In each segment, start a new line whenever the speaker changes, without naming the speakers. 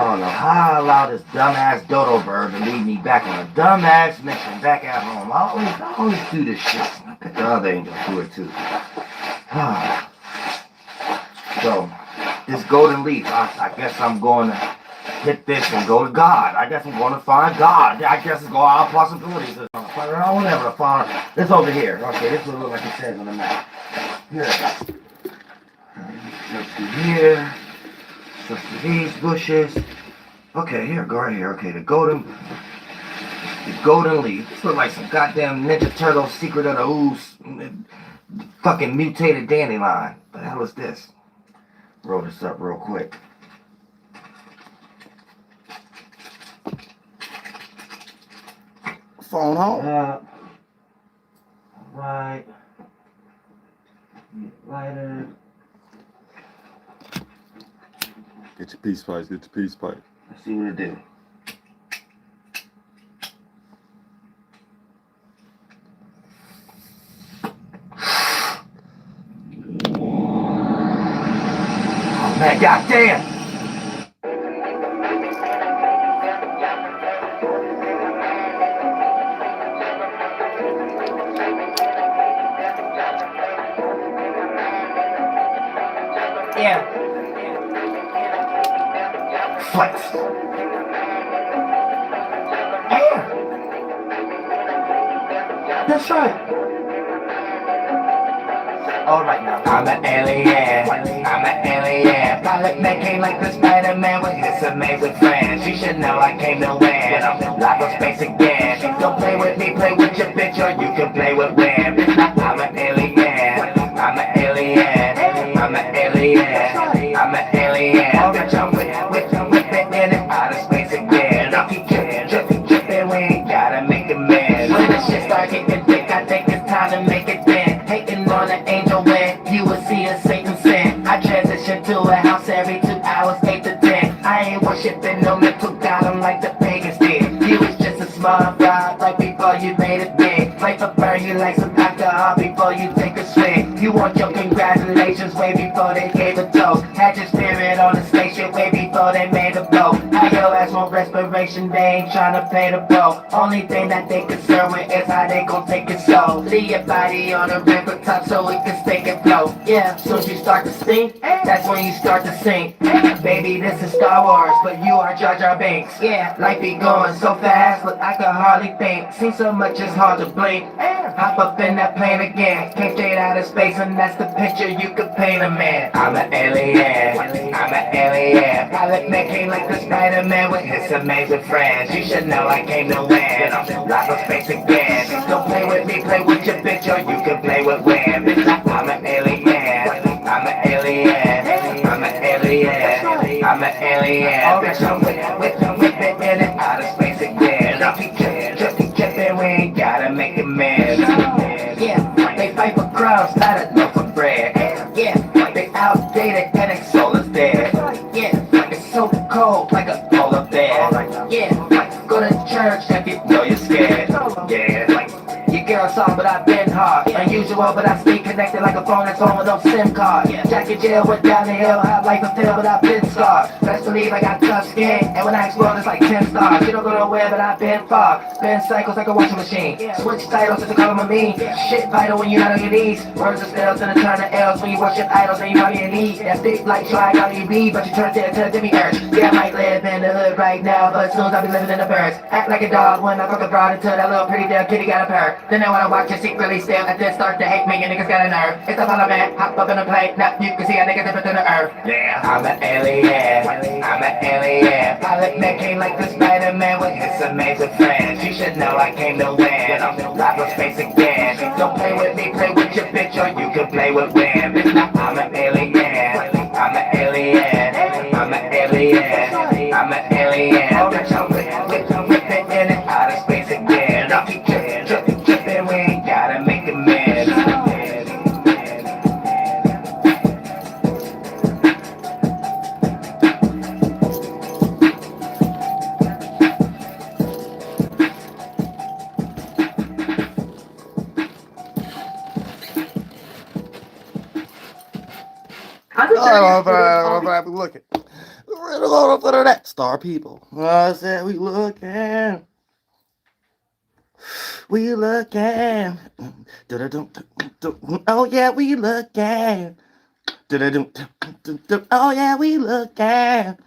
don't know how I allow this dumbass dodo bird to lead me back on a dumbass mission back at home. I always do this shit. I bet the other angels do it too. So, this golden leaf, I guess I'm going to hit this and go to God. I guess I'm going to find God. I guess it's all possibilities. Whatever, find. It's over here. Okay, this will look like it says on the map. Here. Just through here. Just through these bushes. Okay, here, go right here. Okay, the golden leaf. This looks like some goddamn Ninja Turtle Secret of the Ooze fucking mutated dandelion. What the hell is this? Roll this up real quick. Phone home. Right. Lighter.
Get your peace pipe. Get your peace pipe.
Let's see what it do. Oh man, goddamn! Yeah. Flex. Yeah. That's right. All right now. I'm an alien. I'm an alien. Pilotman came like the Spider-Man with his amazing friends. You should know I came to win. I'm live on space again. Don't play with me, play with your bitch, or you can play with Wham. I'm an alien. I'm an alien. I'm an alien. I'm an alien. Bitch, I'm with it in and out of space again. I keep tripping, we ain't gotta make amends. When the shit start getting thick, I think it's time to make it then. Hating on an angel when you will see a Satan sin. I transition to a house every 2 hours, 8 to 10. I ain't worshiping no mental god, I'm like the pagans did. You was just a small god, like before you made it big. Life will burn you like some alcohol before you take a swig. You want your congratulations way before they gave a toast. Had your spirit on the station way before they made a blow. How your ass want respiration, they ain't tryna pay the bill. Only thing that they concerned with is how they gon' take it slow. Leave your body on the river top so it can stay and flow. Yeah, soon as you start to sink, that's when you start to sink. Baby, this is Star Wars, but you are Jar Jar Binks. Yeah, life be going so fast, but I can hardly think. See so much it's hard to blink. Hop up in that plane again. Came straight out of space and that's the picture you could paint a man. I'm an alien. I'm an alien. Pilotman came like the Spider-Man with his amazing friends. You should know I came to win. I'm live on space again. Don't play with me, play with your bitch, or you can play with Wham. I'm an alien. I'm an alien. I'm an alien. I'm an alien. Bitch, I'm with it in and out of space again. I keep tripping, we ain't gotta make amends. Yeah, they fight for crowns, not a loaf for bread. Yeah, they outdated and their soul is dead. Yeah, it's so cold like a polar bear. Yeah, go to church if you know you're scared. Yeah, you get on song, but I've been hard. Unusual, but I stay connected like a phone that's on with no SIM card. Jack in jail, went down the hill, how life will feel, but I've been scarred. Best believe I got tough skin, and when I explode, it's like 10 stars. You don't go nowhere, but I've been far. Spin cycles like a washing machine. Switch titles just to call them a mean. Shit vital when you're not on your knees. Words are spells and a turn of L's when you worship idols and you probably in need. That's thick like try, how you be, but you turn it to a demi-urge. Yeah, I might live in the hood right now, but soon as I be living in the birds. Act like a dog when I fuck a broad until that little pretty damn kitty got a purr. Then they wanna watch you secretly still, and then start to hate me, and niggas got a nerve. It's the Pilotman, hop up in the plane, now you can see how niggas different than the earth. Yeah, I'm an alien, I'm an alien. Pilotman came like the Spider-Man with his amazing friends. You should know I came to win, I'm live on space again. Don't play with me, play with your bitch, or you can play with Wham. I'm an alien, I'm an alien, I'm an alien, I'm an alien. Bitch, I'm with it in and out of space again. I keep tripping, we ain't gotta make amends.
Look at
that. Star people. I said we looking. We looking. Oh yeah, we looking. Oh yeah, we looking.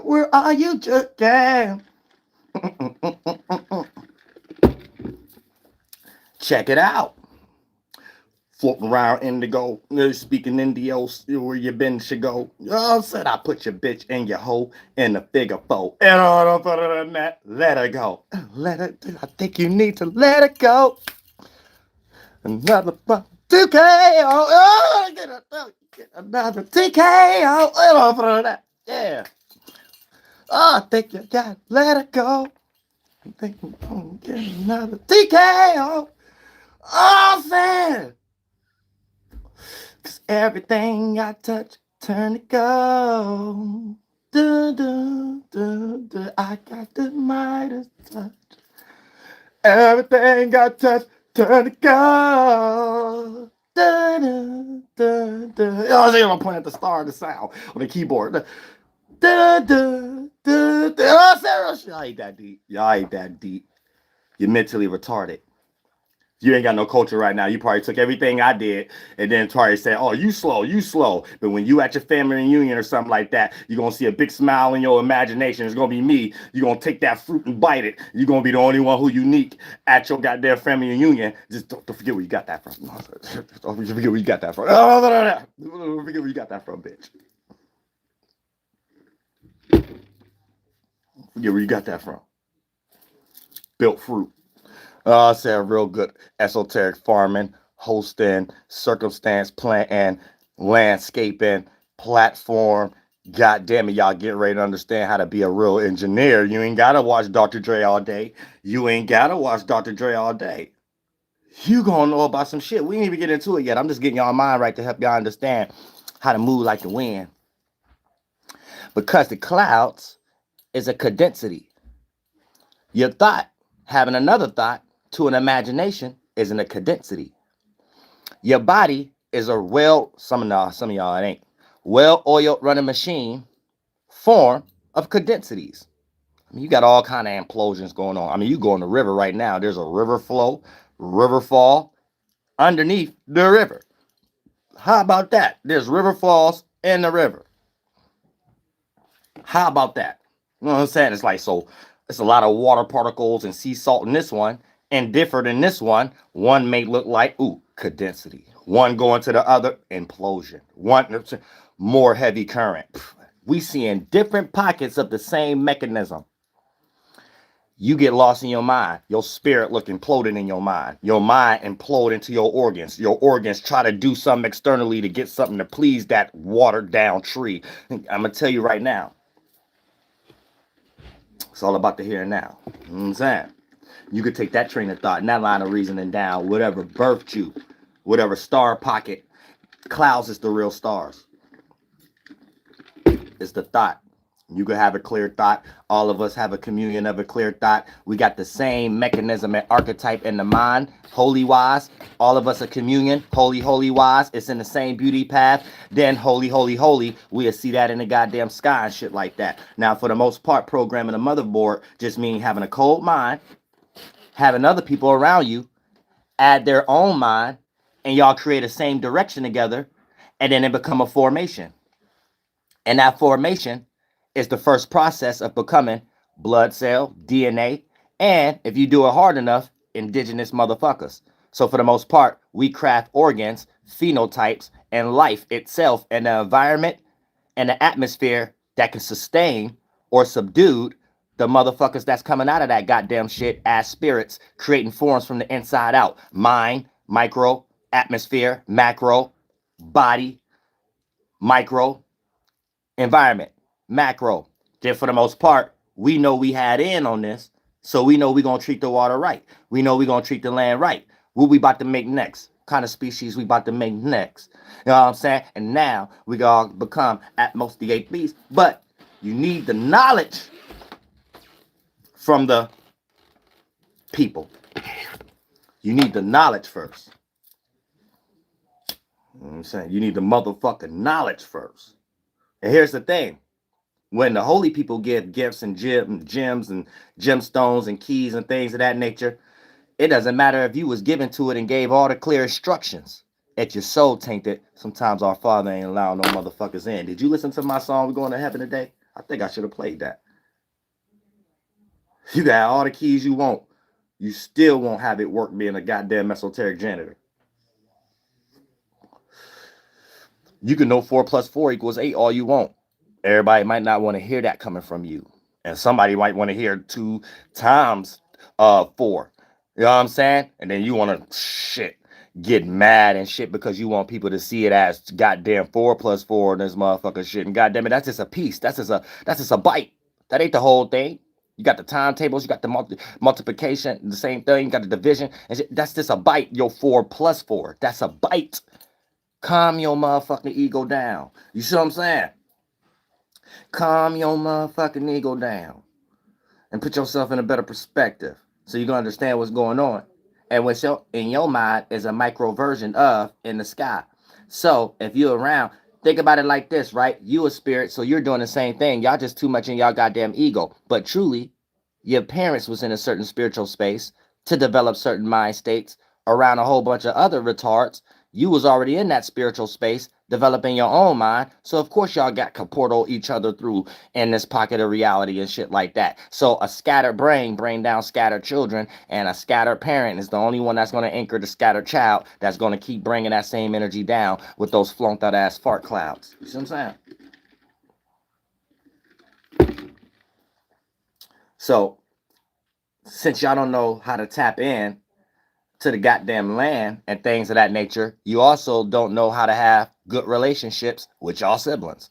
Where are you looking? Check it out. Floating around indigo, speaking Indio, where you been should go. Oh, said I put your bitch in your hole in the figure four. And other than that, let her go. Let her. I think you need to let her go. Another 2K. Get another TKO. And other than that, yeah. Oh, I think you got to let her go. I think I'm gonna get another TKO. Oh, man. Cause everything I touch turn to gold. I got the Midas touch. Everything I touch turn to gold. I was able to plant the star of the sound on the keyboard. Oh, Sarah, y'all ain't that deep. Y'all ain't that deep. You're mentally retarded. You ain't got no culture right now. You probably took everything I did and then probably said, oh, you slow, you slow. But when you at your family reunion or something like that, you're going to see a big smile in your imagination. It's going to be me. You're going to take that fruit and bite it. You're going to be the only one who unique at your goddamn family reunion. Just don't forget where you got that from. Don't forget where you got that from. Don't forget where you got that from, bitch. Forget where you got that from. Built fruit. I said real good esoteric farming, hosting, circumstance planting, landscaping, platform. God damn it, y'all get ready to understand how to be a real engineer. You ain't gotta watch Dr. Dre all day. You ain't gotta watch Dr. Dre all day. You gonna know about some shit. We ain't even get into it yet. I'm just getting y'all mind right to help y'all understand how to move like the wind. Because the clouds is a condensity. Your thought having another thought to an imagination is in a condensity. Your body is a some of y'all it ain't, well-oiled running machine form of condensities. I mean, you got all kind of implosions going on. I mean, you go in the river right now, there's a river flow, river fall underneath the river. How about that? There's river falls in the river. How about that? You know what I'm saying? It's like, so it's a lot of water particles and sea salt in this one, and different in this one. One may look like, condensity. One going to the other, implosion. One more heavy current. We seeing different pockets of the same mechanism. You get lost in your mind. Your spirit look imploded in your mind. Your mind implode into your organs. Your organs try to do something externally to get something to please that watered down tree. I'm going to tell you right now. It's all about the here and now. You know what I'm saying? You could take that train of thought and that line of reasoning down, whatever birthed you, whatever star pocket. Clouds is the real stars. It's the thought. You could have a clear thought. All of us have a communion of a clear thought. We got the same mechanism and archetype in the mind. Holy wise. All of us a communion. Holy, holy wise. It's in the same beauty path. Then holy, holy, holy. We'll see that in the goddamn sky and shit like that. Now, for the most part, programming a motherboard just means having a cold mind, having other people around you add their own mind, and y'all create a same direction together, and then it become a formation. And that formation is the first process of becoming blood cell, DNA, and if you do it hard enough, indigenous motherfuckers. So for the most part, we craft organs, phenotypes, and life itself and the environment and the atmosphere that can sustain or subdue the motherfuckers that's coming out of that goddamn shit as spirits, creating forms from the inside out. Mind, micro, atmosphere, macro, body, micro, environment, macro. Then for the most part, we know we had in on this, so we know we're going to treat the water right. We know we're going to treat the land right. What we about to make next? Kind of species we about to make next. You know what I'm saying? And now we going to become at most the 8 beasts. But you need the knowledge from the people. You need the knowledge first. You know what I'm saying? You need the motherfucking knowledge first. And here's the thing. When the holy people give gifts and gems and gemstones and keys and things of that nature, it doesn't matter if you was given to it and gave all the clear instructions. If your soul tainted, sometimes our Father ain't allowing no motherfuckers in. Did you listen to my song, We're Going to Heaven Today? I think I should have played that. You got all the keys you want. You still won't have it work being a goddamn esoteric janitor. You can know 4 plus 4 equals 8 all you want. Everybody might not want to hear that coming from you. And somebody might want to hear 2 times 4. You know what I'm saying? And then you want to get mad and shit because you want people to see it as goddamn 4 plus 4 and this motherfucker shit. And goddamn it, that's just a piece. That's just a bite. That ain't the whole thing. You got the timetables, you got the multiplication, the same thing, you got the division. And shit. That's just a bite. Your 4 plus 4. That's a bite. Calm your motherfucking ego down. You see what I'm saying? Calm your motherfucking ego down and put yourself in a better perspective so you can understand what's going on. And what's in your mind is a micro version of in the sky. So if you're around, think about it like this, right? You a spirit, so you're doing the same thing. Y'all just too much in y'all goddamn ego. But truly, your parents was in a certain spiritual space to develop certain mind states around a whole bunch of other retards. You was already in that spiritual space, developing your own mind. So of course y'all got to portal each other through in this pocket of reality and shit like that. So a scattered brain down scattered children, and a scattered parent is the only one that's going to anchor the scattered child that's going to keep bringing that same energy down with those flunked out ass fart clouds. You see what I'm saying? So since y'all don't know how to tap in to the goddamn land and things of that nature, you also don't know how to have good relationships with y'all siblings.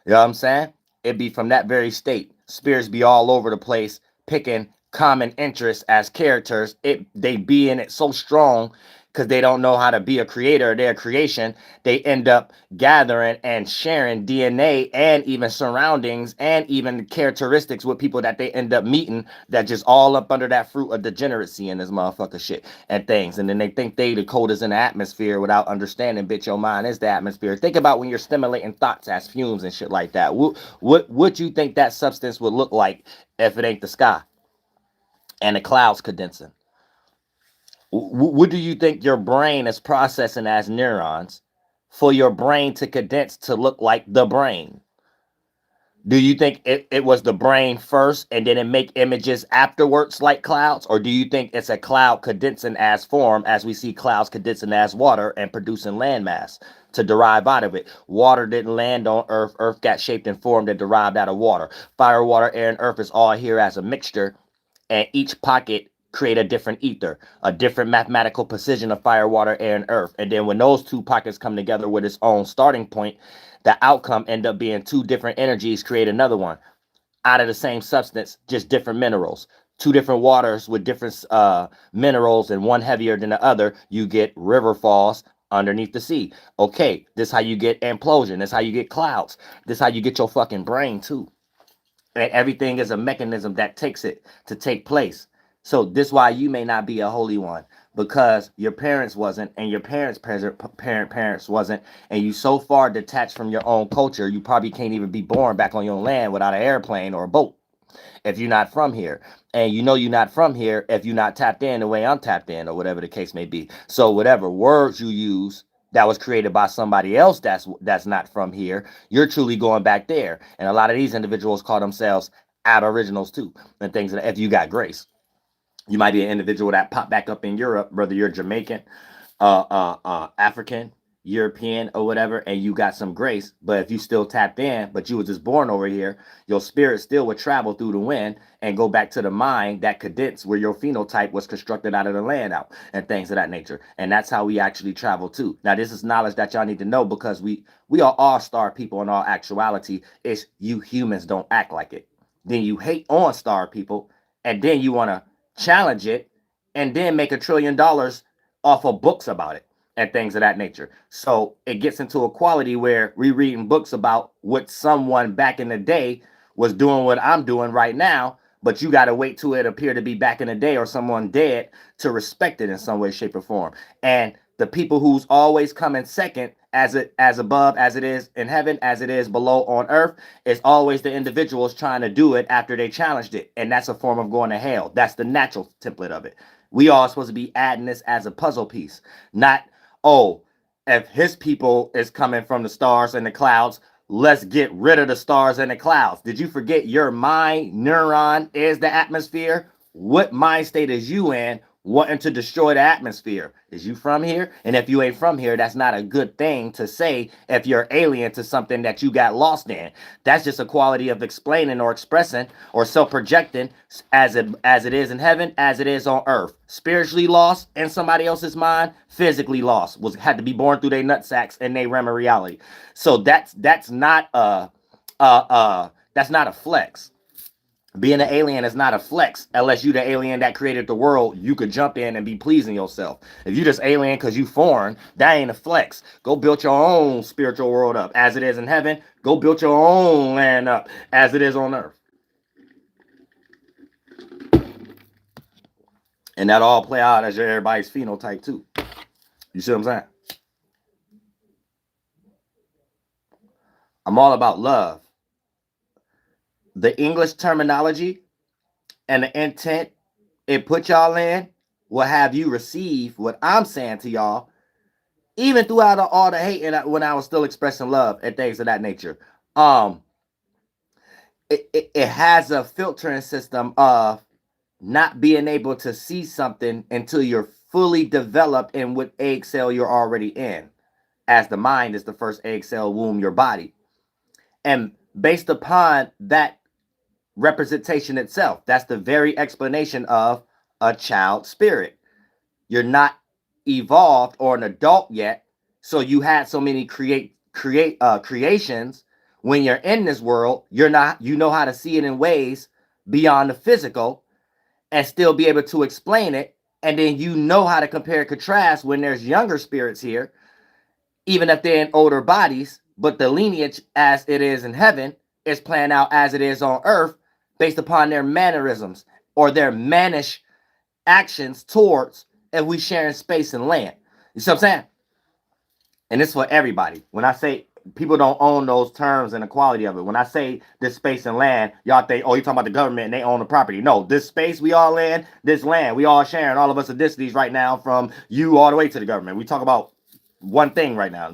You know what I'm saying? It be from that very state. Spirits be all over the place picking common interests as characters. They be in it so strong because they don't know how to be a creator of their creation. They end up gathering and sharing DNA and even surroundings and even characteristics with people that they end up meeting that just all up under that fruit of degeneracy in this motherfucker shit and things. And then they think they the coders in the atmosphere without understanding, bitch, your mind is the atmosphere. Think about when you're stimulating thoughts as fumes and shit like that. What you think that substance would look like if it ain't the sky and the clouds condensing? What do you think your brain is processing as neurons for your brain to condense to look like the brain? Do you think it was the brain first and then it make images afterwards like clouds? Or do you think it's a cloud condensing as form as we see clouds condensing as water and producing landmass to derive out of it? Water didn't land on Earth. Earth got shaped and formed and derived out of water. Fire, water, air, and earth is all here as a mixture, and each pocket create a different ether, a different mathematical precision of fire, water, air, and earth. And then when those 2 pockets come together with its own starting point, the outcome end up being 2 different energies create another one out of the same substance, just different minerals. 2 different waters with different minerals, and one heavier than the other. You get river falls underneath the sea. Okay, this is how you get implosion. This is how you get clouds. This is how you get your fucking brain too. And everything is a mechanism that takes it to take place. So this is why you may not be a holy one, because your parents wasn't, and your parents' parents wasn't, and you so far detached from your own culture, you probably can't even be born back on your land without an airplane or a boat if you're not from here. And you know you're not from here if you're not tapped in the way I'm tapped in, or whatever the case may be. So whatever words you use that was created by somebody else that's not from here, you're truly going back there. And a lot of these individuals call themselves aboriginals too, and things that if you got grace. You might be an individual that popped back up in Europe, whether you're Jamaican, African, European, or whatever, and you got some grace. But if you still tapped in, but you were just born over here, your spirit still would travel through the wind and go back to the mind that condensed where your phenotype was constructed out of the land out and things of that nature. And that's how we actually travel too. Now, this is knowledge that y'all need to know, because we are all-star people in all actuality. It's you humans don't act like it. Then you hate on star people, and then you want to challenge it, and then make $1 trillion off of books about it and things of that nature. So it gets into a quality where we reading books about what someone back in the day was doing what I'm doing right now, but you got to wait till it appear to be back in the day or someone dead to respect it in some way, shape, or form. And the people who's always coming second as above, as it is in heaven, as it is below on earth. It's always the individuals trying to do it after they challenged it. And that's a form of going to hell. That's the natural template of it. We all supposed to be adding this as a puzzle piece, not, oh, if his people is coming from the stars and the clouds, let's get rid of the stars and the clouds. Did you forget your mind, neuron, is the atmosphere? What mind state is you in wanting to destroy the atmosphere? Is you from here? And if you ain't from here, that's not a good thing to say if you're alien to something that you got lost in. That's just a quality of explaining or expressing or self-projecting as it is in heaven, as it is on earth. Spiritually lost in somebody else's mind, physically lost, had to be born through their nut sacks and they realm of reality. So that's not a flex. Being an alien is not a flex unless you the alien that created the world. You could jump in and be pleasing yourself. If you just alien because you foreign, that ain't a flex. Go build your own spiritual world up as it is in heaven. Go build your own land up as it is on earth. And that all play out as your everybody's phenotype too. You see what I'm saying? I'm all about love. The English terminology and the intent it put y'all in will have you receive what I'm saying to y'all, even throughout all the hate and when I was still expressing love and things of that nature. It has a filtering system of not being able to see something until you're fully developed in what egg cell you're already in, as the mind is the first egg cell womb, your body. And based upon that representation itself, that's the very explanation of a child spirit. You're not evolved or an adult yet, so you had so many creations. When you're in this world, you know how to see it in ways beyond the physical and still be able to explain it. And then you know how to compare and contrast when there's younger spirits here, even if they're in older bodies, but the lineage as it is in heaven is playing out as it is on earth, based upon their mannerisms or their mannish actions towards if we sharing space and land. You see what I'm saying? And it's for everybody. When I say people don't own those terms and the quality of it, when I say this space and land, y'all think, oh, you talking about the government and they own the property. No, this space we all in, this land, we all sharing, all of us are densities right now from you all the way to the government. We talk about one thing right now.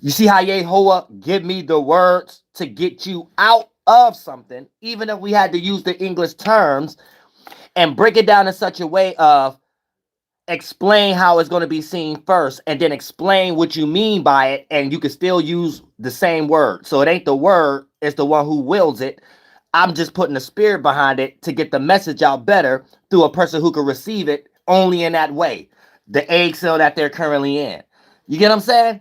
You see how Yehovah give me the words to get you out of something, even if we had to use the English terms and break it down in such a way of explain how it's going to be seen first and then explain what you mean by it, and you can still use the same word. So it ain't the word, it's the one who wills it. I'm just putting the spirit behind it to get the message out better through a person who can receive it only in that way, the egg cell that they're currently in. You get what I'm saying?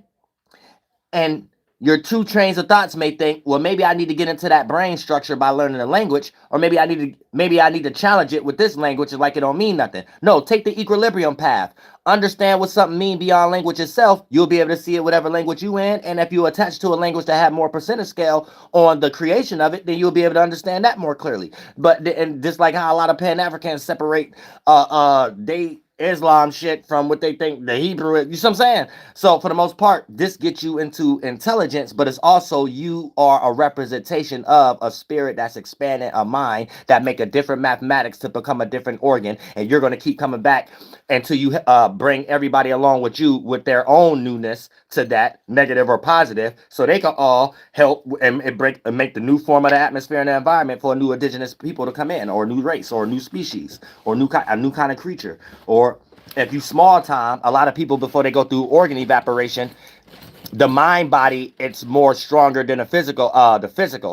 And your two trains of thoughts may think, well, maybe I need to get into that brain structure by learning the language, or maybe I need to challenge it with this language like it don't mean nothing. No, take the equilibrium path. Understand what something mean beyond language itself. You'll be able to see it whatever language you in, and if you attach to a language that have more percentage scale on the creation of it, then you'll be able to understand that more clearly. But and just like how a lot of Pan-Africans separate Islam shit from what they think the Hebrew is. You see what I'm saying? So for the most part, this gets you into intelligence, but it's also you are a representation of a spirit that's expanding a mind that make a different mathematics to become a different organ. And you're going to keep coming back until you bring everybody along with you with their own newness to that, negative or positive, so they can all help and make the new form of the atmosphere and the environment for a new indigenous people to come in, or a new race, or a new species, or a new kind of creature. Or if you small time, a lot of people, before they go through organ evaporation, the mind body, it's more stronger than the physical.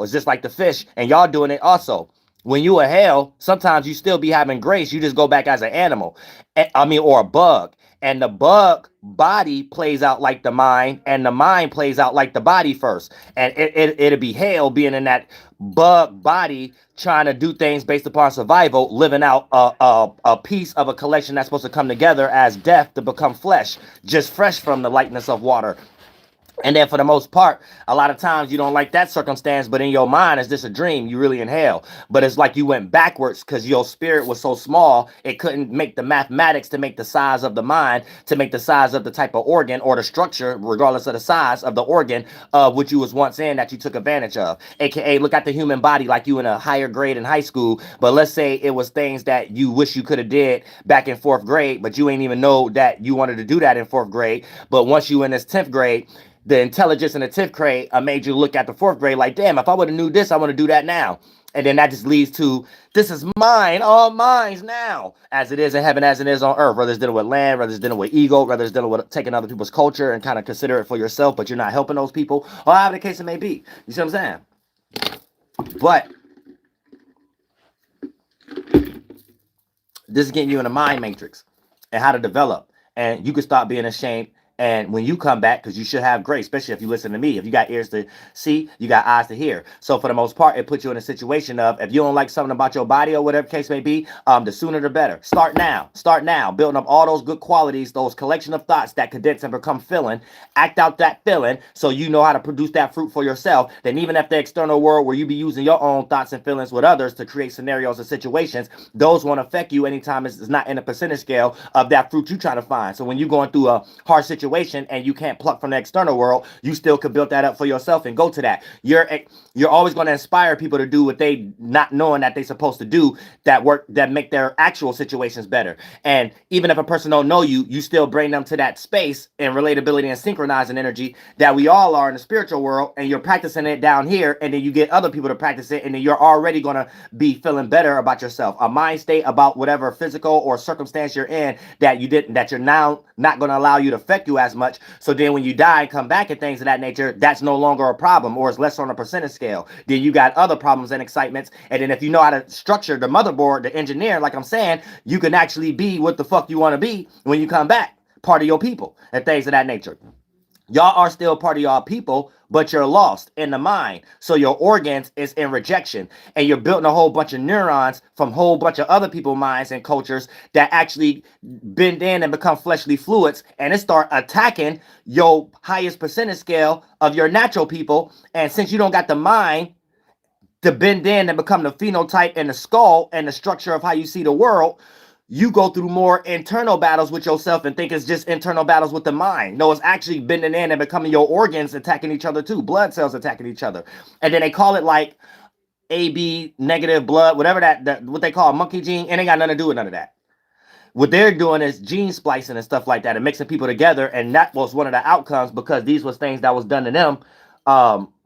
It's just like the fish, and y'all doing it also. When you a hell, sometimes you still be having grace. You just go back as an animal, or a bug. And the bug body plays out like the mind, and the mind plays out like the body first. And it'll be hell being in that bug body, trying to do things based upon survival, living out a piece of a collection that's supposed to come together as death to become flesh, just fresh from the lightness of water. And then for the most part, a lot of times you don't like that circumstance, but in your mind, it's just a dream. You really in hell. But it's like you went backwards because your spirit was so small, it couldn't make the mathematics to make the size of the mind, to make the size of the type of organ or the structure, regardless of the size of the organ of which you was once in that you took advantage of. AKA, look at the human body like you in a higher grade in high school. But let's say it was things that you wish you could have did back in 4th grade, but you ain't even know that you wanted to do that in 4th grade. But once you in this 10th grade, the intelligence in the 10th grade made you look at the 4th grade like, damn, if I would have knew this, I want to do that now. And then that just leads to, this is mine, all mine's now, as it is in heaven, as it is on earth, whether it's dealing with land, whether it's dealing with ego, whether it's dealing with taking other people's culture and kind of consider it for yourself, but you're not helping those people, or however the case it may be. You see what I'm saying? But this is getting you in a mind matrix and how to develop. And you can stop being ashamed. And when you come back, because you should have grace, especially if you listen to me, if you got ears to see, you got eyes to hear. So for the most part, it puts you in a situation of, if you don't like something about your body or whatever case may be, the sooner the better. Start now, building up all those good qualities, those collection of thoughts that condense and become feeling, act out that feeling so you know how to produce that fruit for yourself. Then even if the external world where you be using your own thoughts and feelings with others to create scenarios and situations, those won't affect you anytime it's not in a percentage scale of that fruit you're trying to find. So when you're going through a hard situation, and you can't pluck from the external world, you still could build that up for yourself and go to that. You're always going to inspire people to do what they not knowing that they're supposed to do, that work that make their actual situations better. And even if a person don't know you, you still bring them to that space and relatability and synchronizing energy that we all are in the spiritual world, and you're practicing it down here, and then you get other people to practice it, and then you're already going to be feeling better about yourself, a mind state about whatever physical or circumstance you're in that you're now not going to allow you to affect you as much. So then when you die and come back and things of that nature, that's no longer a problem, or it's less on a percentage scale. Then you got other problems and excitements. And then if you know how to structure the motherboard, the engineer, like I'm saying, you can actually be what the fuck you want to be when you come back, part of your people and things of that nature. Y'all are still part of y'all people, but you're lost in the mind. So your organs is in rejection, and you're building a whole bunch of neurons from a whole bunch of other people's minds and cultures that actually bend in and become fleshly fluids, and it start attacking your highest percentage scale of your natural people. And since you don't got the mind to bend in and become the phenotype and the skull and the structure of how you see the world, you go through more internal battles with yourself and think it's just internal battles with the mind. No, it's actually bending in and becoming your organs attacking each other too. Blood cells attacking each other. And then they call it like AB negative blood, whatever that what they call a monkey gene. And ain't got nothing to do with none of that. What they're doing is gene splicing and stuff like that and mixing people together. And that was one of the outcomes, because these was things that was done to them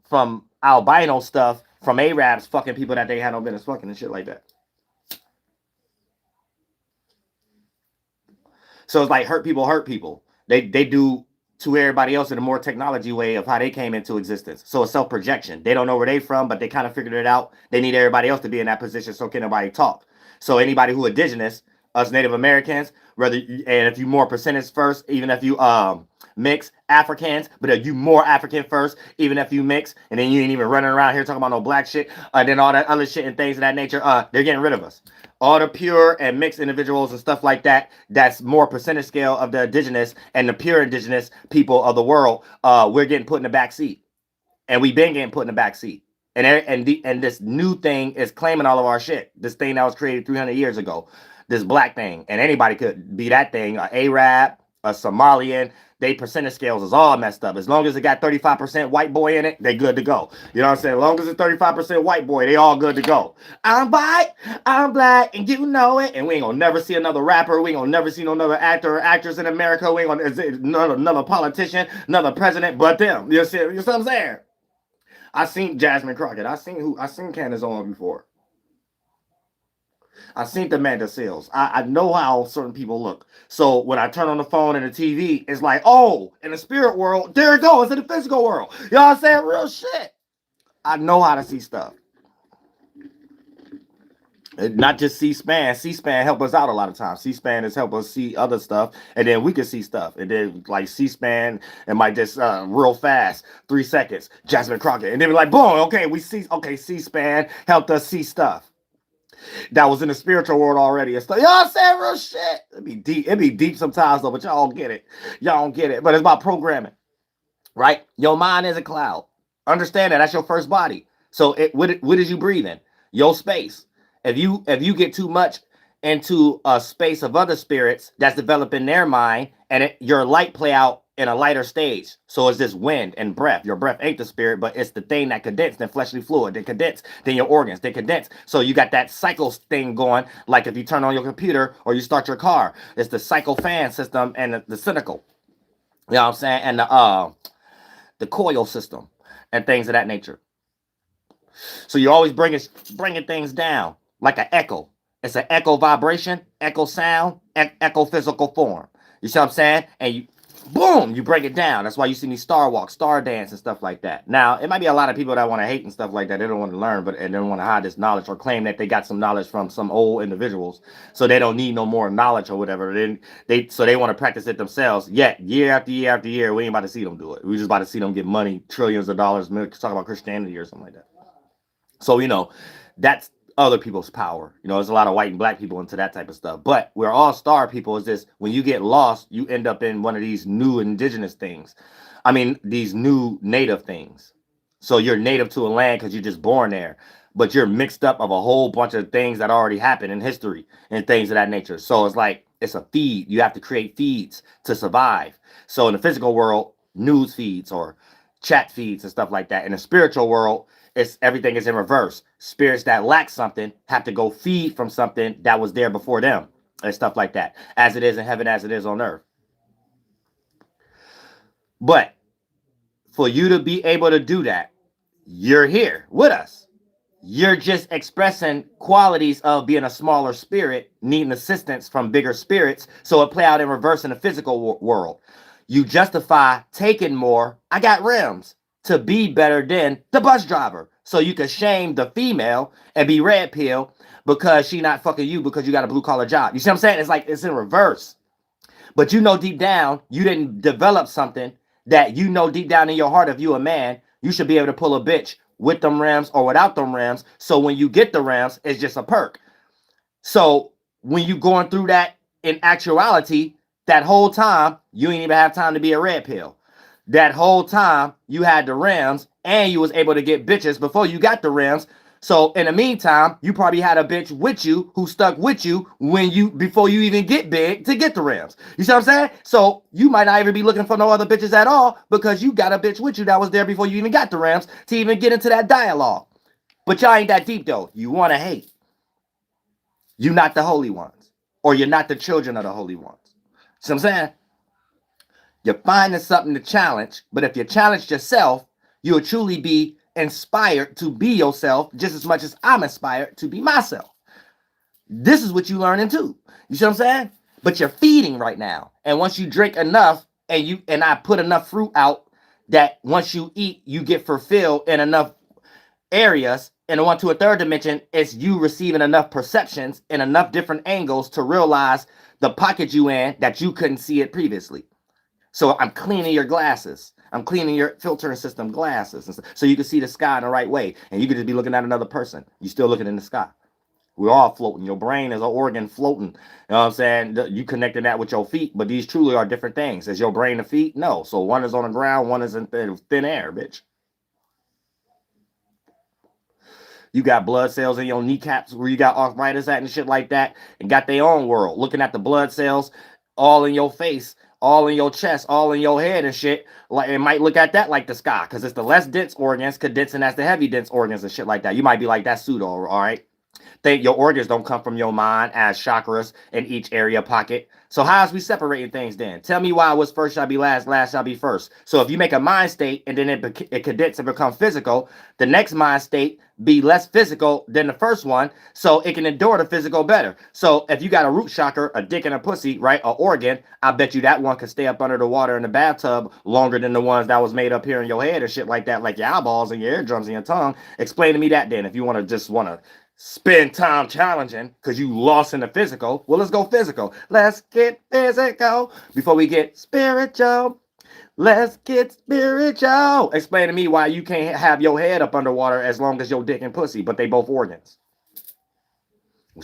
from albino stuff, from Arabs fucking people that they had no business fucking and shit like that. So it's like hurt people. They do to everybody else in a more technology way of how they came into existence. So it's self-projection. They don't know where they from, but they kind of figured it out. They need everybody else to be in that position so can nobody talk. So anybody who indigenous, us Native Americans, and if you more percentage first, even if you mix Africans, but if you more African first, even if you mix, and then you ain't even running around here talking about no black shit, and then all that other shit and things of that nature, they're getting rid of us. All the pure and mixed individuals and stuff like that, that's more percentage scale of the indigenous and the pure indigenous people of the world, we're getting put in the back seat. And we've been getting put in the back seat. And this new thing is claiming all of our shit. This thing that was created 300 years ago. This black thing. And anybody could be that thing. An Arab, a Somalian. They percentage scales is all messed up. As long as it got 35% white boy in it, they good to go. You know what I'm saying? As long as it's 35% white boy, they all good to go. I'm white, I'm black, and you know it. And we ain't gonna never see another rapper. We ain't gonna never see no another actor or actress in America. We ain't gonna another politician, another president, but them. You see what I'm saying? I seen Jasmine Crockett. I seen Candace Owens before. I seen the Amanda Seals. I know how certain people look. So when I turn on the phone and the TV, it's like, oh, in the spirit world, there it goes. It's in the physical world. You know what I'm saying? Real shit. I know how to see stuff. Not just C-SPAN. C-SPAN help us out a lot of times. C-SPAN is help us see other stuff, and then we can see stuff. And then like C-SPAN, it might just real fast, 3 seconds, Jasmine Crockett, and then we're like, boom, okay, we see. Okay, C-SPAN helped us see stuff that was in the spiritual world already and stuff. You know what I'm saying? Real shit. It'd be deep sometimes though, but y'all don't get it. Y'all don't get it. But it's about programming. right? Your mind is a cloud. Understand that that's your first body. So what is you breathing? Your space. If you get too much into a space of other spirits that's developing their mind, and your light play out in a lighter stage. So it's this wind and breath. Your breath ain't the spirit, but it's the thing that condensed in fleshly fluid. They condense, then your organs, they condense. So you got that cycle thing going, like if you turn on your computer or you start your car. It's the cycle fan system and the cynical. You know what I'm saying? And the coil system and things of that nature. So you're always bringing things down like an echo. It's an echo vibration, echo sound, echo physical form. You see what I'm saying? And you, boom, you bring it down. That's why you see me star walk, star dance, and stuff like that. Now, it might be a lot of people that want to hate and stuff like that. They don't want to learn, but and they don't want to hide this knowledge or claim that they got some knowledge from some old individuals, so they don't need no more knowledge or whatever. Then they want to practice it themselves. Yet year after year after year, we ain't about to see them do it. We just about to see them get money, trillions of dollars. Talk about Christianity or something like that. So, that's other people's power. There's a lot of white and black people into that type of stuff. But we're all star people. Is this when you get lost, you end up in one of these new indigenous things. I mean, these new native things. So you're native to a land because you're just born there. But you're mixed up of a whole bunch of things that already happened in history and things of that nature. So it's like it's a feed. You have to create feeds to survive. So in the physical world, news feeds or chat feeds and stuff like that. In the spiritual world, everything is in reverse. Spirits that lack something have to go feed from something that was there before them and stuff like that. As it is in heaven, as it is on earth. But for you to be able to do that, you're here with us. You're just expressing qualities of being a smaller spirit, needing assistance from bigger spirits. So it play out in reverse in the physical world. You justify taking more. I got rims to be better than the bus driver. So you can shame the female and be red pill because she not fucking you because you got a blue collar job. You see what I'm saying? It's like it's in reverse. But deep down, you didn't develop something that deep down in your heart, if you a man, you should be able to pull a bitch with them rims or without them rims. So when you get the rims, it's just a perk. So when you going through that in actuality, that whole time, you ain't even have time to be a red pill. That whole time, you had the rims and you was able to get bitches before you got the rims. So in the meantime, you probably had a bitch with you who stuck with you before you even get big to get the rims. You see what I'm saying? So you might not even be looking for no other bitches at all because you got a bitch with you that was there before you even got the rims to even get into that dialogue. But y'all ain't that deep though. You want to hate. You're not the holy ones, or you're not the children of the holy ones. See what I'm saying? You're finding something to challenge, but if you challenge yourself, you'll truly be inspired to be yourself just as much as I'm inspired to be myself. This is what you're learning too. You see what I'm saying? But you're feeding right now. And once you drink enough and I put enough fruit out that once you eat, you get fulfilled in enough areas. In the 1, 2, or 3rd dimension, it's you receiving enough perceptions in enough different angles to realize the pocket you in that you couldn't see it previously. So I'm cleaning your glasses. I'm cleaning your filtering system glasses. So you can see the sky in the right way. And you could just be looking at another person. You're still looking in the sky. We're all floating. Your brain is an organ floating. You know what I'm saying? You connected that with your feet, but these truly are different things. Is your brain the feet? No. So one is on the ground, one is in thin air, bitch. You got blood cells in your kneecaps where you got arthritis at and shit like that, and got their own world. Looking at the blood cells all in your face, all in your chest, all in your head and shit. Like it might look at that like the sky, because it's the less dense organs condensing as the heavy dense organs and shit like that. You might be like, that's pseudo, all right? Think your organs don't come from your mind as chakras in each area pocket. So how is we separating things then? Tell me why what's first shall be last, last shall be first. So if you make a mind state and then it condenses and become physical, the next mind state be less physical than the first one, so it can endure the physical better. So if you got a root chakra, a dick and a pussy, right, an organ, I bet you that one can stay up under the water in the bathtub longer than the ones that was made up here in your head and shit like that, like your eyeballs and your eardrums and your tongue. Explain to me that then, if you want to spend time challenging because you lost in the physical. Well, let's go physical. Let's get physical before we get spiritual. Let's get spiritual. Explain to me why you can't have your head up underwater as long as your dick and pussy, but they both organs.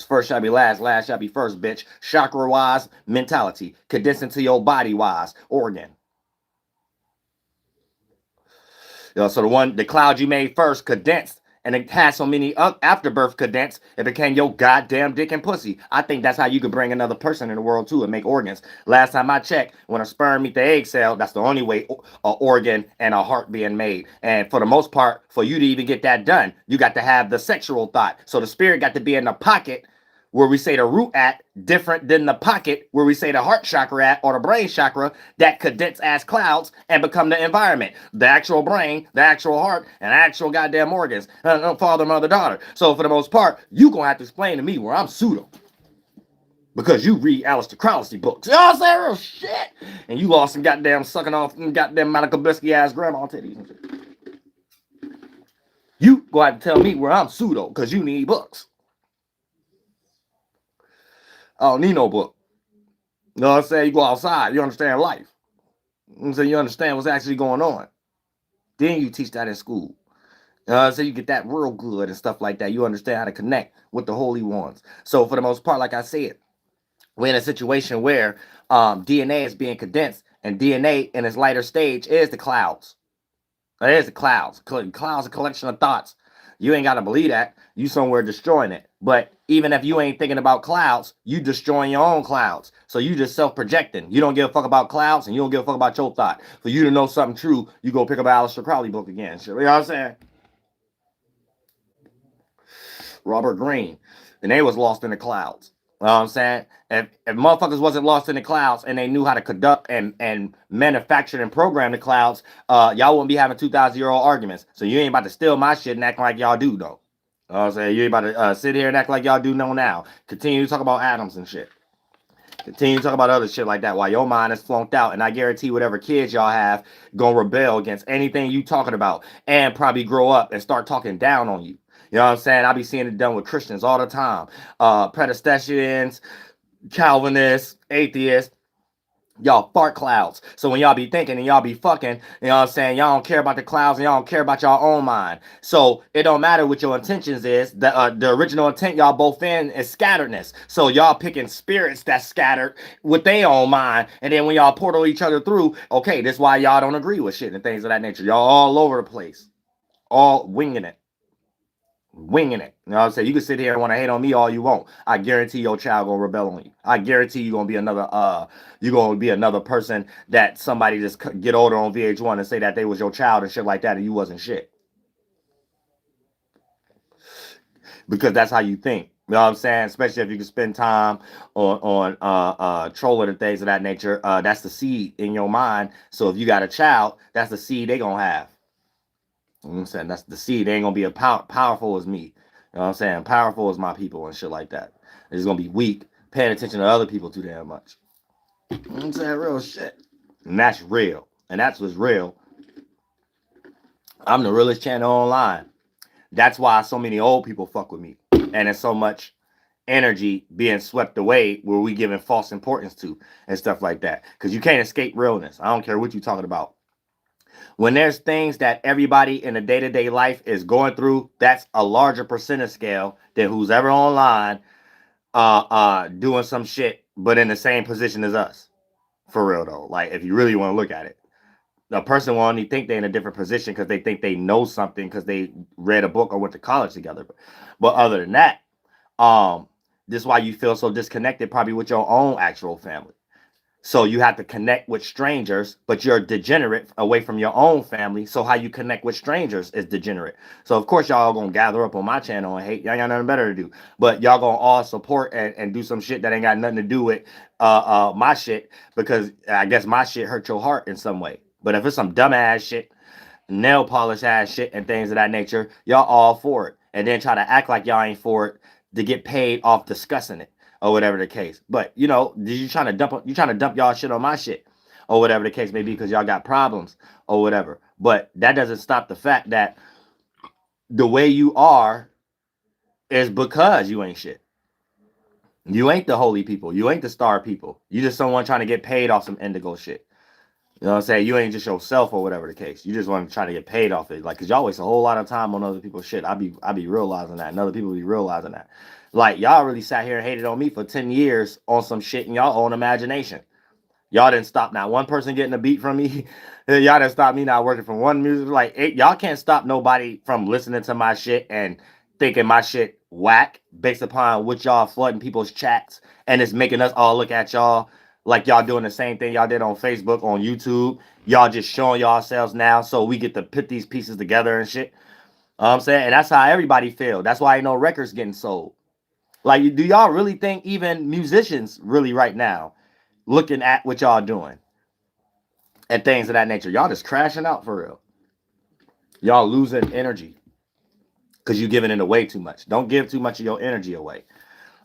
First shall be last, last shall be first, bitch. Chakra-wise, mentality. Condensing to your body-wise, organ. So the cloud you made first condensed, and it had so many afterbirth condensed, it became your goddamn dick and pussy. I think that's how you could bring another person in the world too and make organs. Last time I checked, when a sperm meet the egg cell, that's the only way an organ and a heart being made. And for the most part, for you to even get that done, you got to have the sexual thought. So the spirit got to be in the pocket where we say the root at, different than the pocket where we say the heart chakra at, or the brain chakra, that condense as clouds and become the environment. The actual brain, the actual heart, and actual goddamn organs. Father, mother, daughter. So for the most part, you gonna have to explain to me where I'm pseudo. Because you read Aleister Crowley books. You know what I'm saying? Real shit. And you lost some goddamn sucking off goddamn Monica Blisky ass grandma titties and shit. You gonna have to tell me where I'm pseudo, because you need books. I don't need no book. You know what I'm saying? You go outside, you understand life. So you understand what's actually going on. Then you teach that in school. So you get that real good and stuff like that. You understand how to connect with the holy ones. So for the most part, like I said, we're in a situation where DNA is being condensed, and DNA in its lighter stage is the clouds. It is the clouds. Clouds a collection of thoughts. You ain't got to believe that. You somewhere destroying it. But even if you ain't thinking about clouds, you destroying your own clouds. So you just self-projecting. You don't give a fuck about clouds, and you don't give a fuck about your thought. For you to know something true, you go pick up an Aleister Crowley book again. You know what I'm saying? Robert Greene. And they was lost in the clouds. You know what I'm saying? If motherfuckers wasn't lost in the clouds and they knew how to conduct and manufacture and program the clouds, y'all wouldn't be having 2,000-year-old arguments. So you ain't about to steal my shit and act like y'all do, though. You know what I'm saying? You ain't about to sit here and act like y'all do know now. Continue to talk about atoms and shit. Continue to talk about other shit like that while your mind is flunked out. And I guarantee whatever kids y'all have gonna rebel against anything you talking about and probably grow up and start talking down on you. You know what I'm saying? I be seeing it done with Christians all the time. Protestants, Calvinists, atheists, y'all fart clouds. So when y'all be thinking and y'all be fucking, you know what I'm saying, y'all don't care about the clouds and y'all don't care about y'all own mind. So it don't matter what your intentions is. The original intent y'all both in is scatteredness. So y'all picking spirits that's scattered with their own mind. And then when y'all portal each other through, okay, this is why y'all don't agree with shit and things of that nature. Y'all all over the place. All winging it. Winging it. You know what I'm saying? You can sit here and want to hate on me all you want. I guarantee your child gonna rebel on you. I guarantee you're gonna be another person that somebody just get older on VH1 and say that they was your child and shit like that and you wasn't shit. Because that's how you think. You know what I'm saying? Especially if you can spend time on trolling and things of that nature. That's the seed in your mind. So if you got a child, that's the seed they gonna have. You know what I'm saying? That's the seed. They ain't gonna be as powerful as me. You know what I'm saying? Powerful as my people and shit like that. It's gonna be weak, paying attention to other people too damn much. You know what I'm saying? Real shit. And that's real. And that's what's real. I'm the realest channel online. That's why so many old people fuck with me. And there's so much energy being swept away where we giving false importance to and stuff like that. Because you can't escape realness. I don't care what you're talking about. When there's things that everybody in the day-to-day life is going through, that's a larger percentage scale than who's ever online doing some shit, but in the same position as us. For real, though. Like, if you really want to look at it. A person will only think they're in a different position because they think they know something because they read a book or went to college together. But other than that, this is why you feel so disconnected probably with your own actual family. So you have to connect with strangers, but you're degenerate away from your own family. So how you connect with strangers is degenerate. So of course y'all gonna gather up on my channel and hate. Y'all got nothing better to do. But y'all gonna all support and do some shit that ain't got nothing to do with my shit, because I guess my shit hurt your heart in some way. But if it's some dumbass shit, nail polish ass shit and things of that nature, y'all all for it. And then try to act like y'all ain't for it to get paid off discussing it. Or whatever the case. But you know, you trying to dump y'all shit on my shit, or whatever the case may be, because y'all got problems or whatever. But that doesn't stop the fact that the way you are is because you ain't shit. You ain't the holy people. You ain't the star people. You just someone trying to get paid off some indigo shit. You know what I'm saying? You ain't just yourself or whatever the case. You just want to try to get paid off it. Like, cause y'all waste a whole lot of time on other people's shit. I be realizing that, and other people be realizing that. Like, y'all really sat here and hated on me for 10 years on some shit in y'all own imagination. Y'all didn't stop not one person getting a beat from me. Y'all didn't stop me not working from one music. Like, y'all can't stop nobody from listening to my shit and thinking my shit whack based upon what y'all flooding people's chats, and it's making us all look at y'all like y'all doing the same thing y'all did on Facebook, on YouTube. Y'all just showing yourselves now so we get to put these pieces together and shit. I'm saying, and that's how everybody feel. That's why ain't no records getting sold. Like, do y'all really think even musicians really right now looking at what y'all doing and things of that nature? Y'all just crashing out for real. Y'all losing energy because you giving it away too much. Don't give too much of your energy away.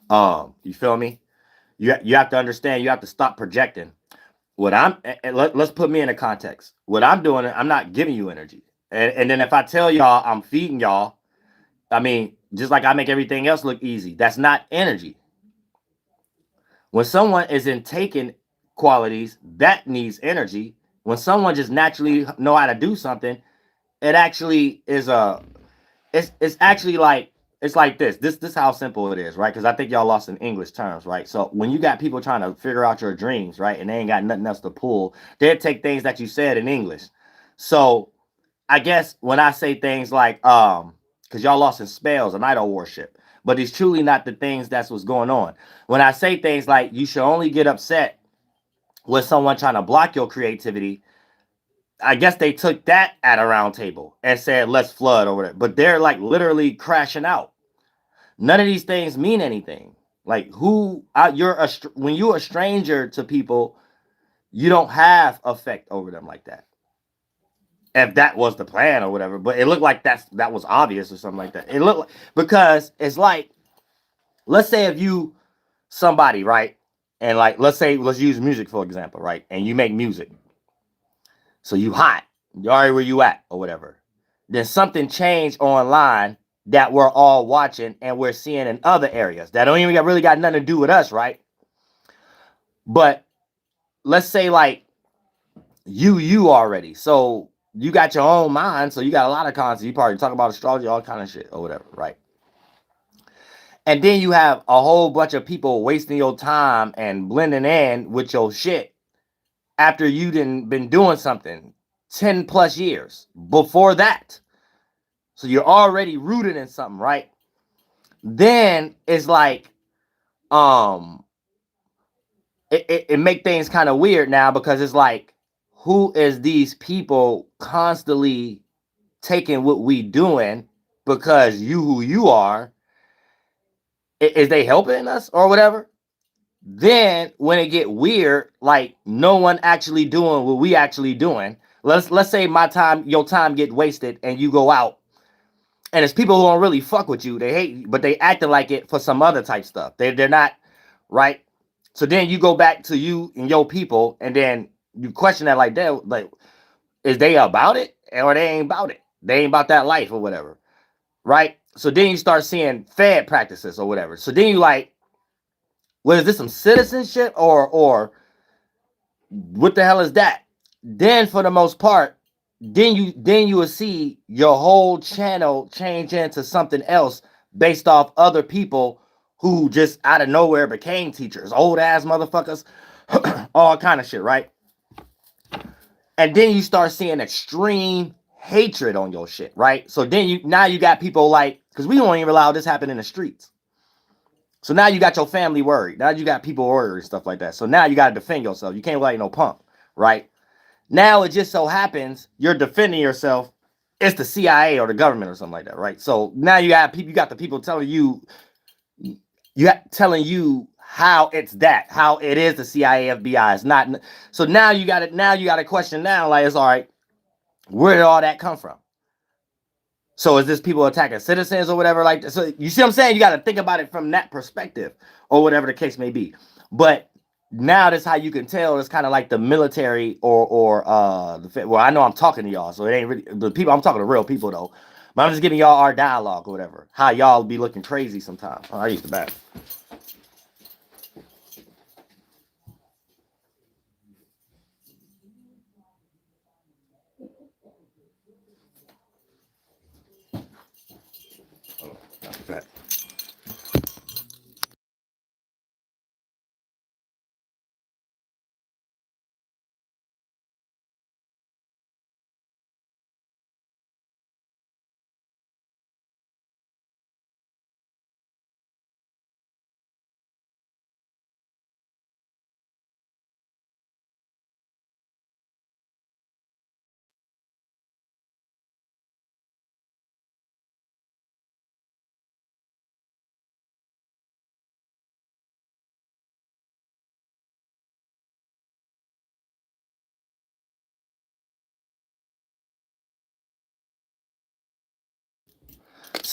You feel me? You have to understand. You have to stop projecting. What I'm let's put me in a context. What I'm doing, I'm not giving you energy. And then if I tell y'all I'm feeding y'all, I mean, just like I make everything else look easy, that's not energy. When someone is in taking qualities, that needs energy. When someone just naturally know how to do something, it actually is it's actually like, it's like this how simple it is, right? Because I think y'all lost in English terms, right? So when you got people trying to figure out your dreams, right, and they ain't got nothing else to pull, they'll take things that you said in English. So I guess when I say things like because y'all lost in spells and idol worship, but it's truly not the things that's what's going on. When I say things like you should only get upset with someone trying to block your creativity, I guess they took that at a round table and said let's flood or whatever. But they're like literally crashing out. None of these things mean anything. Like when you're a stranger to people, you don't have effect over them like that. If that was the plan or whatever, but it looked like that was obvious or something like that. It looked like, because it's like, let's say if you somebody, right, and like let's use music for example, right, and you make music, so you hot, you already where you at or whatever, then something changed online that we're all watching and we're seeing in other areas that don't even really got nothing to do with us, right? But let's say like you already, so you got your own mind, so you got a lot of content. You probably talk about astrology, all kind of shit or whatever, right? And then you have a whole bunch of people wasting your time and blending in with your shit after you didn't been doing something 10 plus years before that. So you're already rooted in something, right? Then it's like, it make things kind of weird now, because it's like, who is these people constantly taking what we doing because who you are, is they helping us or whatever? Then when it get weird, like no one actually doing what we actually doing. Let's say your time get wasted and you go out and it's people who don't really fuck with you. They hate you, but they acting like it for some other type stuff. They're not, right. So then you go back to you and your people, and then you question that like that, like, is they about it or they ain't about it? They ain't about that life or whatever, right? So then you start seeing Fed practices or whatever. So then you like, well, is this some citizenship or what the hell is that? Then for the most part, then you will see your whole channel change into something else based off other people who just out of nowhere became teachers, old ass motherfuckers, all kind of shit, right? And then you start seeing extreme hatred on your shit, right? So then now you got people like, because we don't even allow this happen in the streets. So now you got your family worried. Now you got people worried and stuff like that. So now you got to defend yourself. You can't like no punk, right? Now it just so happens you're defending yourself. It's the CIA or the government or something like that, right? So now you got the people telling you how how it is the CIA, FBI. It's not. So now you got it. Now you got a question now, like, it's all right. Where did all that come from? So is this people attacking citizens or whatever like that? So you see what I'm saying? You got to think about it from that perspective or whatever the case may be. But now that's how you can tell it's kind of like the military or well, I know I'm talking to y'all, so it ain't really the people. I'm talking to real people though. But I'm just giving y'all our dialogue or whatever. How y'all be looking crazy sometimes. Oh, I used to back.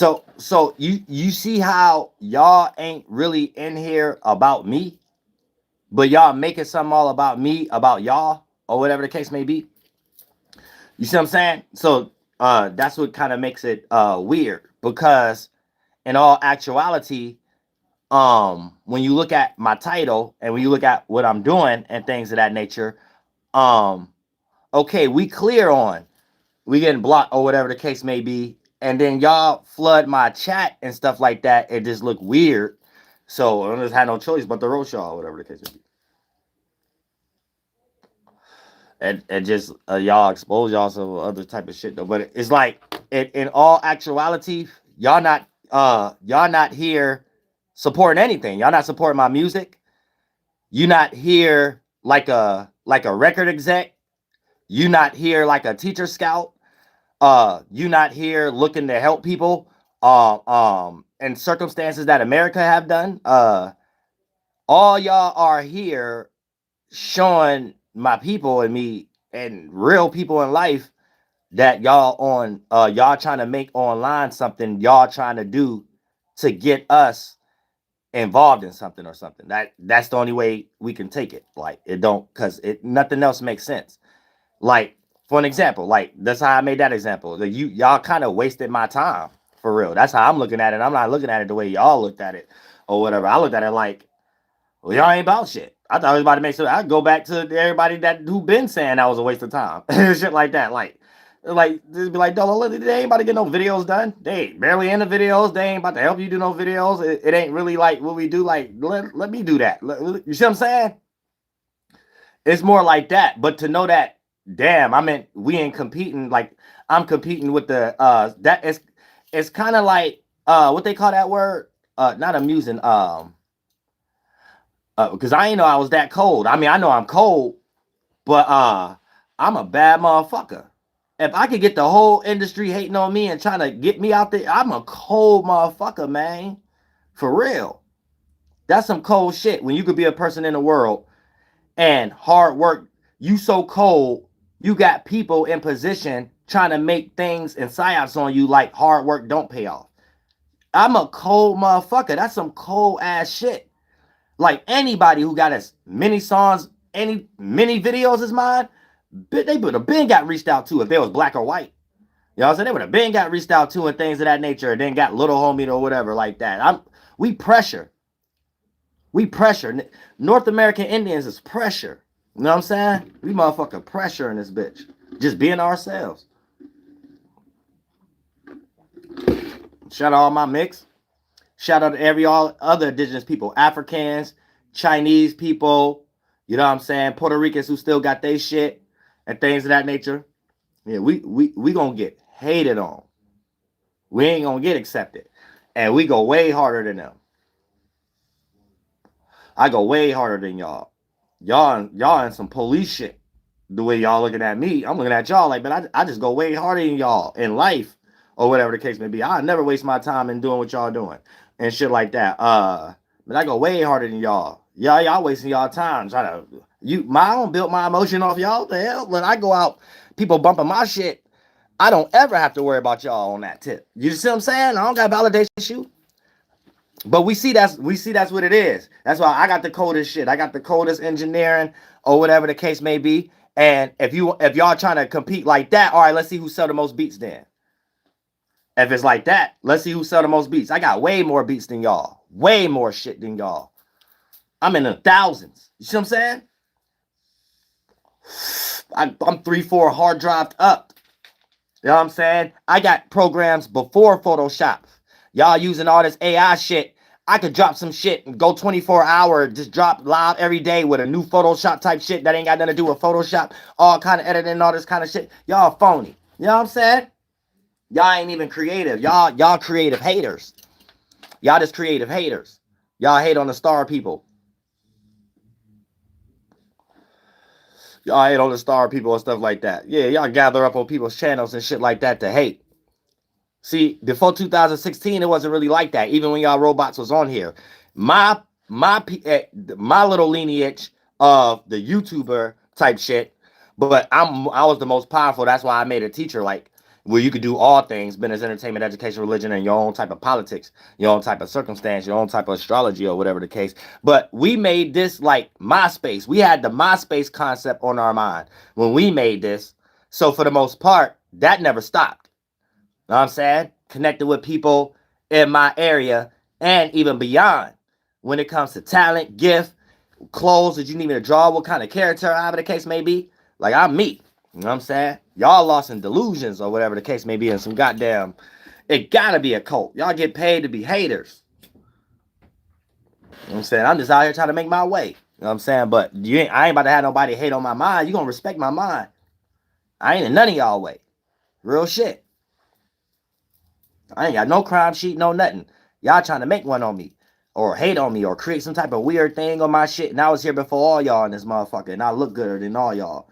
So you see how y'all ain't really in here about me, but y'all making something all about me, about y'all, or whatever the case may be. You see what I'm saying? So that's what kind of makes it weird, because in all actuality, when you look at my title and when you look at what I'm doing and things of that nature, okay, we clear on we getting blocked or whatever the case may be, and then y'all flood my chat and stuff like that. It just look weird. So I just had no choice but to roast y'all, whatever the case may be. And just y'all expose y'all some other type of shit though. But it's like in all actuality, y'all not here supporting anything. Y'all not supporting my music. You not here like a record exec. You not here like a teacher scout. You not here looking to help people in circumstances that America have done. All y'all are here showing my people and me and real people in life that y'all trying to make online something y'all trying to do to get us involved in something or something. That's the only way we can take it. Like it don't, because nothing else makes sense. Like for an example, like that's how I made that example. That y'all kind of wasted my time for real. That's how I'm looking at it. I'm not looking at it the way y'all looked at it or whatever. I looked at it like, well, y'all ain't about shit. I thought I was about to make sure I'd go back to everybody who been saying that was a waste of time. Shit like that. Like just be like, Dolo, they ain't about to get no videos done. They ain't barely in the videos. They ain't about to help you do no videos. It ain't really like what we do. Like, let me do that. You see what I'm saying? It's more like that. But to know that, damn, I mean, we ain't competing. Like, I'm competing with the that is, it's kind of like what they call that word? Not amusing. Because I ain't know I was that cold. I mean, I know I'm cold, but I'm a bad motherfucker. If I could get the whole industry hating on me and trying to get me out there, I'm a cold motherfucker, man. For real. That's some cold shit. When you could be a person in the world and hard work, you so cold, you got people in position trying to make things and psyops on you like hard work don't pay off. I'm a cold motherfucker. That's some cold ass shit. Like anybody who got as many songs, many videos as mine, they would have been got reached out to if they was black or white. You know what I'm saying? They would have been got reached out to and things of that nature, and then got little homie or whatever like that. We pressure. We pressure. North American Indians is pressure. You know what I'm saying? We motherfucking pressure in this bitch. Just being ourselves. Shout out all my mix. Shout out to all other indigenous people. Africans, Chinese people, you know what I'm saying? Puerto Ricans who still got their shit and things of that nature. Yeah, we gonna get hated on. We ain't gonna get accepted. And we go way harder than them. I go way harder than y'all. Y'all in some police shit. The way y'all looking at me, I'm looking at y'all like, man, I just go way harder than y'all in life or whatever the case may be. I never waste my time in doing what y'all doing and shit like that. But I go way harder than y'all. Y'all wasting y'all time trying to I don't build my emotion off y'all. The hell, when I go out, people bumping my shit, I don't ever have to worry about y'all on that tip. You see what I'm saying? I don't got validation issue. But we see that's what it is. That's why I got the coldest shit. I got the coldest engineering or whatever the case may be. And if y'all trying to compete like that, all right, let's see who sell the most beats then. If it's like that, let's see who sell the most beats. I got way more beats than y'all. Way more shit than y'all. I'm in the thousands. You see what I'm saying? I'm 3-4 hard drived up. You know what I'm saying? I got programs before Photoshop. Y'all using all this AI shit. I could drop some shit and go 24-hour, just drop live every day with a new Photoshop type shit that ain't got nothing to do with Photoshop. All kind of editing, all this kind of shit. Y'all phony. You know what I'm saying? Y'all ain't even creative. Y'all creative haters. Y'all just creative haters. Y'all hate on the star people. Y'all hate on the star people and stuff like that. Yeah, y'all gather up on people's channels and shit like that to hate. See, before 2016, it wasn't really like that. Even when y'all robots was on here, my little lineage of the YouTuber type shit. But I was the most powerful. That's why I made a teacher. Like, where you could do all things: business, entertainment, education, religion, and your own type of politics, your own type of circumstance, your own type of astrology, or whatever the case. But we made this like MySpace. We had the MySpace concept on our mind when we made this. So for the most part, that never stopped. Know what I'm saying? Connected with people in my area and even beyond when it comes to talent, gift, clothes that you need me to draw, what kind of character, however the case may be. Like, I'm me. You know what I'm saying? Y'all lost in delusions or whatever the case may be, and some goddamn, it gotta be a cult. Y'all get paid to be haters. You know what I'm saying? I'm just out here trying to make my way. You know what I'm saying? But I ain't about to have nobody hate on my mind. You gonna respect my mind. I ain't in none of y'all way. Real shit. I ain't got no crime sheet, no nothing. Y'all trying to make one on me, or hate on me, or create some type of weird thing on my shit. And I was here before all y'all in this motherfucker, and I look gooder than all y'all.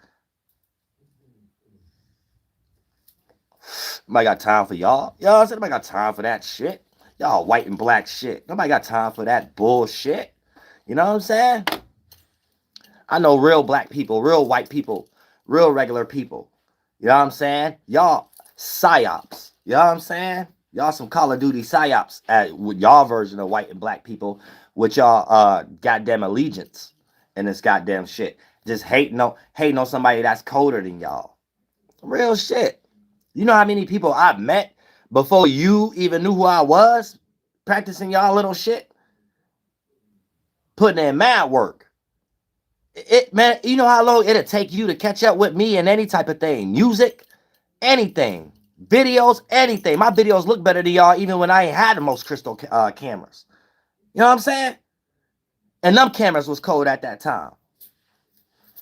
Nobody got time for y'all. Y'all said nobody got time for that shit. Y'all white and black shit. Nobody got time for that bullshit. You know what I'm saying? I know real black people, real white people, real regular people. You know what I'm saying? Y'all psyops. You know what I'm saying? Y'all some Call of Duty psyops with y'all version of white and black people with y'all goddamn allegiance and this goddamn shit. Just hating on somebody that's colder than y'all. Real shit. You know how many people I've met before you even knew who I was? Practicing y'all little shit? Putting in mad work. Man, you know how long it'll take you to catch up with me in any type of thing? Music, anything, videos, anything. My videos look better than y'all even when I ain't had the most crystal cameras. You know what I'm saying? And them cameras was cold at that time.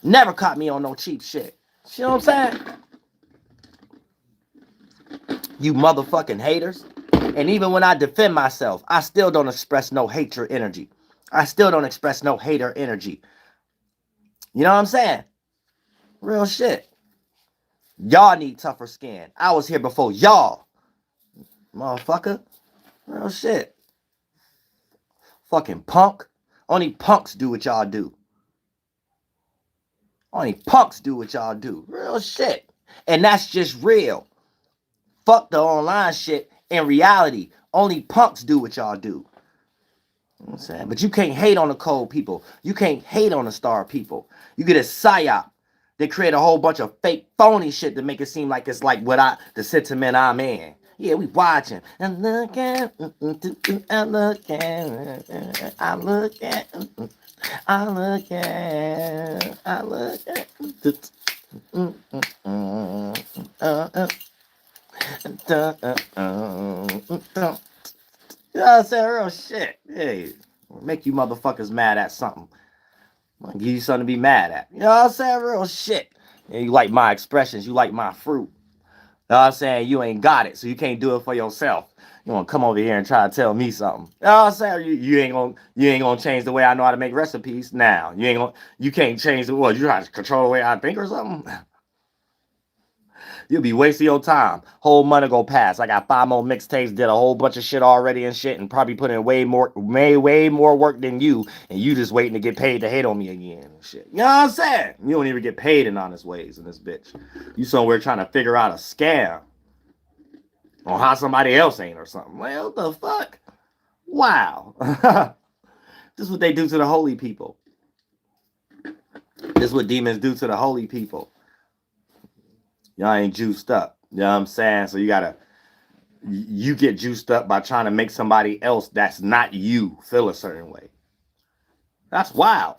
Never caught me on no cheap shit. You know what I'm saying? You motherfucking haters. And even when I defend myself, I still don't express no hatred energy. I still don't express no hater energy. You know what I'm saying? Real shit. Y'all need tougher skin. I was here before y'all. Motherfucker. Real shit. Fucking punk. Only punks do what y'all do. Only punks do what y'all do. Real shit. And that's just real. Fuck the online shit. In reality, only punks do what y'all do. You know what I'm saying? But you can't hate on the cold people. You can't hate on the star people. You get a psyop. They create a whole bunch of fake phony shit to make it seem like it's like the sentiment I'm in. Yeah, we watching. And look at, I look at, I look at, I look at, I look at. You know what I'm saying? Real shit. Hey, make you motherfuckers mad at something. I'll give you something to be mad at. You know what I'm saying? Real shit. And you like my expressions. You like my fruit. You know what I'm saying? You ain't got it, so you can't do it for yourself. You want to come over here and try to tell me something. You know what I'm saying? You ain't gonna change the way I know how to make recipes now. You can't change the what? You try to control the way I think or something? You'll be wasting your time. Whole month go past. I got 5 more mixtapes, did a whole bunch of shit already and shit, and probably put in way more work than you, and you just waiting to get paid to hate on me again and shit. You know what I'm saying? You don't even get paid in honest ways in this bitch. You somewhere trying to figure out a scam on how somebody else ain't or something. Well, what the fuck? Wow. This is what they do to the holy people. This is what demons do to the holy people. Y'all ain't juiced up. You know what I'm saying? So you get juiced up by trying to make somebody else that's not you feel a certain way. That's wild.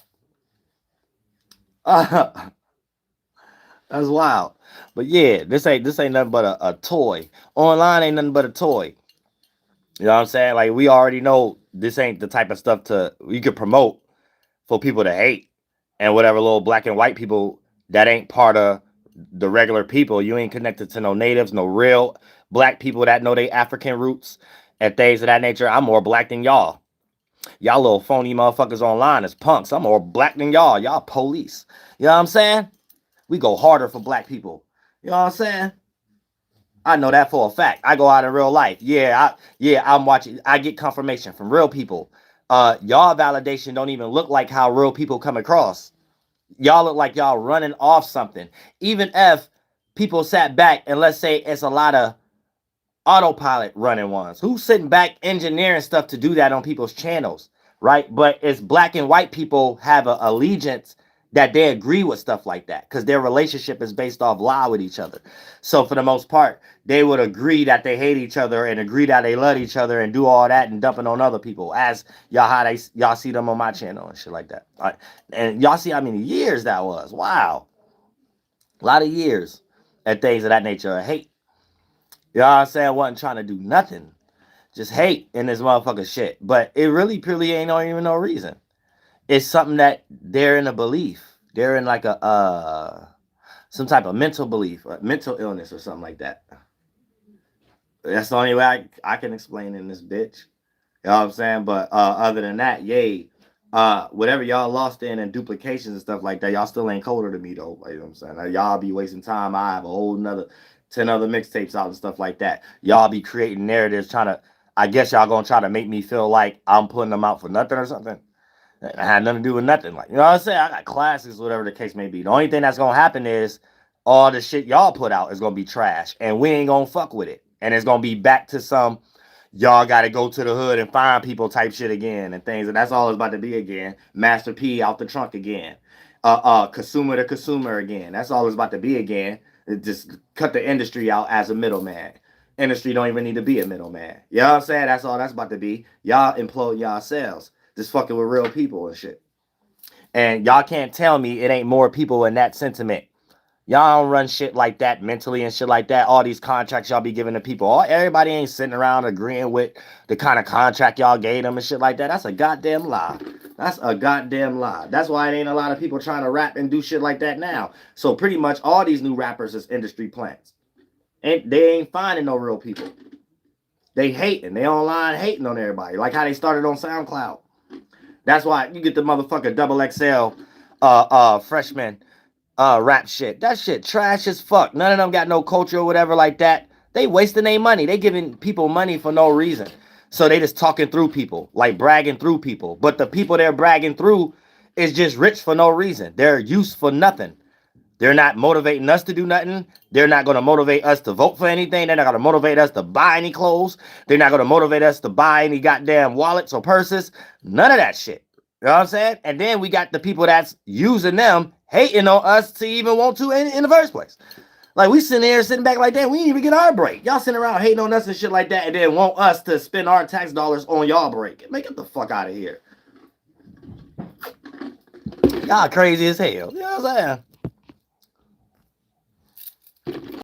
That's wild. But yeah, this ain't nothing but a toy. Online ain't nothing but a toy. You know what I'm saying? Like, we already know this ain't the type of stuff you could promote for people to hate. And whatever little black and white people that ain't part of the regular people. You ain't connected to no natives, no real black people that know they African roots and things of that nature. I'm more black than y'all. Y'all little phony motherfuckers online is punks. I'm more black than y'all. Y'all police. You know what I'm saying? We go harder for black people. You know what I'm saying? I know that for a fact. I go out in real life. I'm watching. I get confirmation from real people. Y'all validation don't even look like how real people come across. Y'all look like y'all running off something. Even if people sat back and let's say it's a lot of autopilot running ones. Who's sitting back engineering stuff to do that on people's channels, right? But it's black and white people have an allegiance that they agree with stuff like that because their relationship is based off lie with each other. So for the most part, they would agree that they hate each other and agree that they love each other and do all that and dumping on other people as y'all see them on my channel and shit like that. All right. And y'all see how many years that was. Wow. A lot of years and things of that nature. Hate. You know what I'm saying? I wasn't trying to do nothing. Just hate in this motherfucker shit. But it really purely ain't even no reason. It's something that they're in a belief. They're in like a some type of mental belief, mental illness or something like that. That's the only way I can explain in this bitch. You know what I'm saying? But other than that, yay. Whatever y'all lost in duplications and stuff like that, y'all still ain't colder to me though. You know what I'm saying? Like, y'all be wasting time. I have a whole nother 10 other mixtapes out and stuff like that. Y'all be creating narratives trying to, I guess y'all gonna try to make me feel like I'm putting them out for nothing or something. I had nothing to do with nothing. Like, you know what I'm saying? I got classes, whatever the case may be. The only thing that's gonna happen is all the shit y'all put out is gonna be trash, and we ain't gonna fuck with it. And it's gonna be back to some y'all gotta go to the hood and find people type shit again and things, and that's all it's about to be again. Master P out the trunk again. Consumer to consumer again. That's all it's about to be again. It just cut the industry out as a middleman. Industry don't even need to be a middleman. You know what I'm saying? That's all that's about to be. Y'all implode yourselves. Just fucking with real people and shit. And y'all can't tell me it ain't more people in that sentiment. Y'all don't run shit like that mentally and shit like that. All these contracts y'all be giving to people. Everybody ain't sitting around agreeing with the kind of contract y'all gave them and shit like that. That's a goddamn lie. That's a goddamn lie. That's why it ain't a lot of people trying to rap and do shit like that now. So pretty much all these new rappers is industry plants. And they ain't finding no real people. They hating. They online hating on everybody. Like how they started on SoundCloud. That's why you get the motherfucker XXL freshman rap shit. That shit trash as fuck. None of them got no culture or whatever like that. They wasting their money. They giving people money for no reason. So they just talking through people, like bragging through people. But the people they're bragging through is just rich for no reason. They're used for nothing. They're not motivating us to do nothing. They're not going to motivate us to vote for anything. They're not going to motivate us to buy any clothes. They're not going to motivate us to buy any goddamn wallets or purses. None of that shit. You know what I'm saying? And then we got the people that's using them, hating on us to even want to in the first place. Like, we sitting back like that. We didn't even get our break. Y'all sitting around hating on us and shit like that and then want us to spend our tax dollars on y'all break. Make it the fuck out of here. Y'all crazy as hell. You know what I'm saying?